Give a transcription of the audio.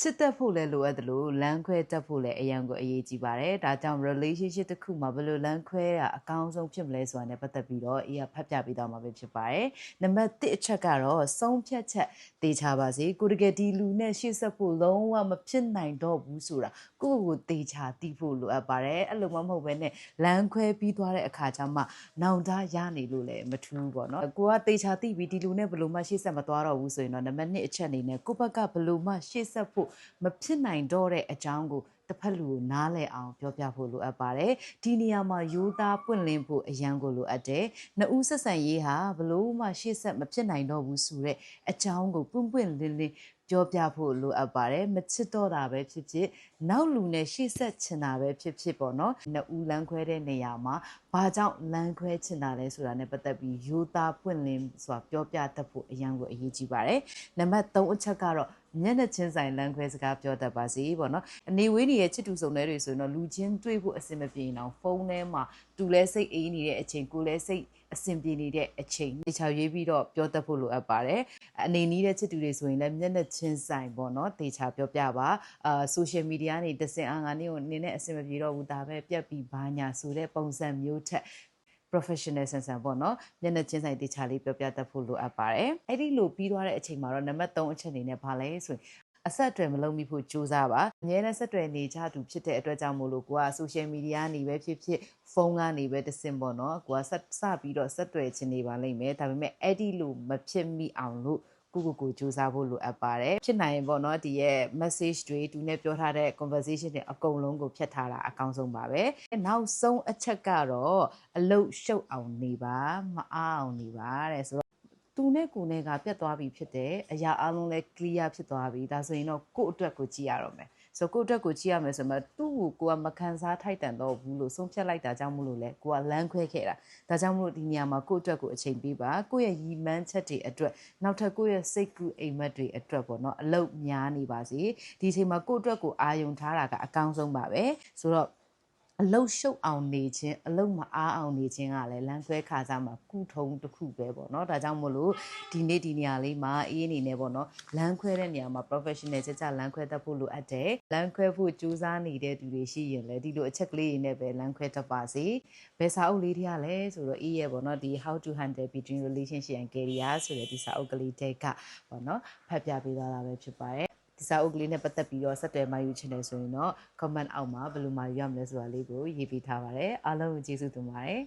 ချစ်သက်ဖို့လည်းလိုအပ်တယ်လို့လမ်းခွဲတတ်ဖို့လည်းအရန်ကိုအရေးကြီးပါတယ်ဒါကြောင့် relationship တစ်ခုမှာဘယ်လိုလမ်းခွဲတာအကောင်းဆုံးဖြစ်မလဲဆိုတာနဲ့ပတ်သက်ပြီးတော့အေးကဖတ်ပြပေးသွားမှာပဲဖြစ်ပါတယ်နံပါတ်1အချက်ကတော့ဆုံးဖြတ်ချက်တေချာပါစေကိုတကယ်ဒီလူနဲ့ရှေ့ဆက်ဖို့လုံးဝမဖြစ်နိုင်တော့ဘူးဆိုတာကိုယ့်ကိုတေချာသိဖို့လိုအပ်ပါတယ်အဲ့လိုမှမဟုတ်ဘဲနဲ့လမ်းခွဲပြီးသွားတဲ့အခါကျမှနောင်တရနေလို့လည်းမထူးပေါ့နော်ကိုကတေချာသိပြီးဒီလူနဲ့ဘယ်လိုမှရှေ့ဆက်မသွားတော့ဘူးဆိုရင်တော့နံပါတ်2အချက်အနေနဲ့ကိုယ့်ဘက်ကဘယ်လိုမှရှေ့ဆက်ဖို့မဖြစ်နိုင်တော့တဲ့အကြောင်းကိုတစ်ဖက်လူကိုနားလည်အောင်ပြောပြဖို့လိုအပ်ပါတယ်ဒီနေရာမှာရိုးသားပွင့်လင်းဖို့အရန်ကိုလိုအပ်တယ်နှစ်ဦးဆက်ဆံရေးဟာဘလို့မှရှေ့ဆက်မဖြစ်နိုင်တော့ဘူးဆိုတဲ့အကြောင်းကိုပွင့်ပွင့်လင်းလင်းပြောပြဖို့လိုအပ်ပါတယ်မချစ်တော့တာပဲဖြစ်ဖြစ်နောက်လူနဲ့ရှေ့ဆက်ချင်တာပဲဖြစ်ဖြစ်ပေါ့နော်နှစ်ဦးလမ်းခွဲတဲ့နေရာမှာဘာကြောင့်လမ်းခွဲချင်တာလဲဆိုတာ ਨੇ ပတ်သက်ပြီးရိုးသားပွင့်လင်းစွာပြောပြတတ်ဖို့အရန်ကိုအရေးကြီးပါတယ်နံပါတ်3အချက်ကတော့မျက်နှာချင်းဆိုင်လမ်းခွဲစကားပြောတတ်ပါစေပေါ့နော်အနေဝေးနေတဲ့ချစ်တူစုံတဲ့တွေဆိုရင်တော့လူချင်းတွေ့ဖို့အဆင်မပြေအောင်ဖုန်းထဲမှာတူလဲစိတ်အေးနေတဲ့အချိန်ကိုလဲစိတ်အဆင်ပြေနေတဲ့အချိန်တခြားရေးပြီးတော့ပြောတတ်ဖို့လိုအပ်ပါတယ်အနေနီးတဲ့ချစ်တူတွေဆိုရင်လည်းမျက်နှာချင်းဆိုင်ပေါ့နော်တေချာပြောပြပါsocial media နေတစင်အားငါနေကိုနင်းနဲ့အဆင်မပြေတော့ဘူးဒါပဲပြက်ပြီးဘာညာဆိုတဲ့ပုံစံမျိုးထက်professional ဆန်ဆန်ပေါ့နော်မျက်နှာချင်းဆိုင်တေချာလေးပြောပြတတ်ဖို့လိုအပ်ပါတယ်အဲ့ဒီလိုပြီးသွားတဲ့အချိန်မှာတော့နံပါတ်3အချက်အနေနဲ့ဘာလဲဆိုရင်အဆက်အသွယ်မလုပ်မိဖို့ကြိုးစားပါအများနဲ့ဆက်သွယ်နေကြသူဖြစ်တဲ့အတွက်ကြောင့်မို့လို့ကိုက social media နေပဲဖြစ်ဖြစ်ဖုန်းကနေပဲတစင်ပေါ့နော်ကိုကစပြီးတော့ဆက်သွယ်ခြင်းနေပါလိမ့်မယ်ဒါပေမဲ့အဲ့ဒီလိုမဖြစ်မိအောင်လို့ကိုစူးစမ်းဖို့လိုအပ်ပါတယ်ဖြစ်နိုင်ရင်ပေါ့နော်ဒီရဲ့ message တွေသူနဲ့ပြောထားတဲ့ conversation တွေအကုန်လုံးကိုဖြတ်ထားတာအကောင်းဆုံးပါပဲနောက်ဆုံးအချက်ကတော့အလုတ်ရှုပ်အောင်နေပါမအားအောင်နေပါတဲ့ဆိုတော့သူနဲ့ကိုနဲ့ကပြတ်သွားပြီဖြစ်တယ်အရာအလုံးလဲ clear ဖြစ်သွားပြီဒါဆိုရင်တော့ကိုယ့်အတွက်ကိုကြည့်ရတော့မယ်ဆိုကိုယ့်အတွက်ကိုကြည့်ရမယ်ဆိုမှသူ့ကိုကမခံစားထိုက်တန်တော့ဘူးလို့ဆုံးဖြတ်လိုက်တာကြောင့်မလို့လဲကိုကလမ်းခွဲခဲ့တာဒါကြောင့်မလို့ဒီနေရာမှာကိုယ့်အတွက်ကိုအချိန်ပေးပါကိုယ့်ရဲ့ရည်မှန်းချက်တွေအတွက်နောက်ထပ်ကိုယ့်ရဲ့စိတ်ကူးအိမ်မက်တွေအတွက်ပေါ့နော်အလုပ်များနေပါစေဒီအချိန်မှာကိုယ့်အတွက်ကိုအာယုံထားတာကအကောင်းဆုံးပါပဲဆိုတော့အလုတ်ရှုပ်အောင်နေခြင်းအလုတ်မအားအောင်နေခြင်းကလည်းလမ်းဆွဲခါစားမှာကုထုံးတစ်ခုပဲပေါ့နော်ဒါကြောင့်မို့လို့ဒီနေ့ဒီနေရာလေးမှာအေးအနေနဲ့ပေါ့နော်လမ်းခွဲတဲ့နေရာမှာ professional ကြလမ်းခွဲတတ်ဖို့လိုအပ်တယ်လမ်းခွဲဖို့ကြိုးစားနေတဲ့သူတွေရှိရင်လည်းဒီလိုအချက်ကလေးတွေနဲ့ပဲလမ်းခွဲတတ်ပါစေဘယ်စာအုပ်လေးတွေကလဲဆိုတော့အေးရဲ့ပေါ့နော်ဒီ how to handle between relationship and career ဆိုတဲ့ဒီစာအုပ်ကလေးတွေကပေါ့နော်ဖတ်ပြပေးသွားတာပဲဖြစ်ပါတယ်ဒီစာအုပ်ကလေးနဲ့ပတ်သက်ပြီးတော့ဆက်သွယ်မှယူချင်တယ်ဆိုရင်တော့ comment အောက်မှာဘယ်လိုမှယူရမလဲဆိုတာလေးကိုရေးပေးထားပါတယ်အားလုံးကိုကျေးဇူးတင်ပါတယ်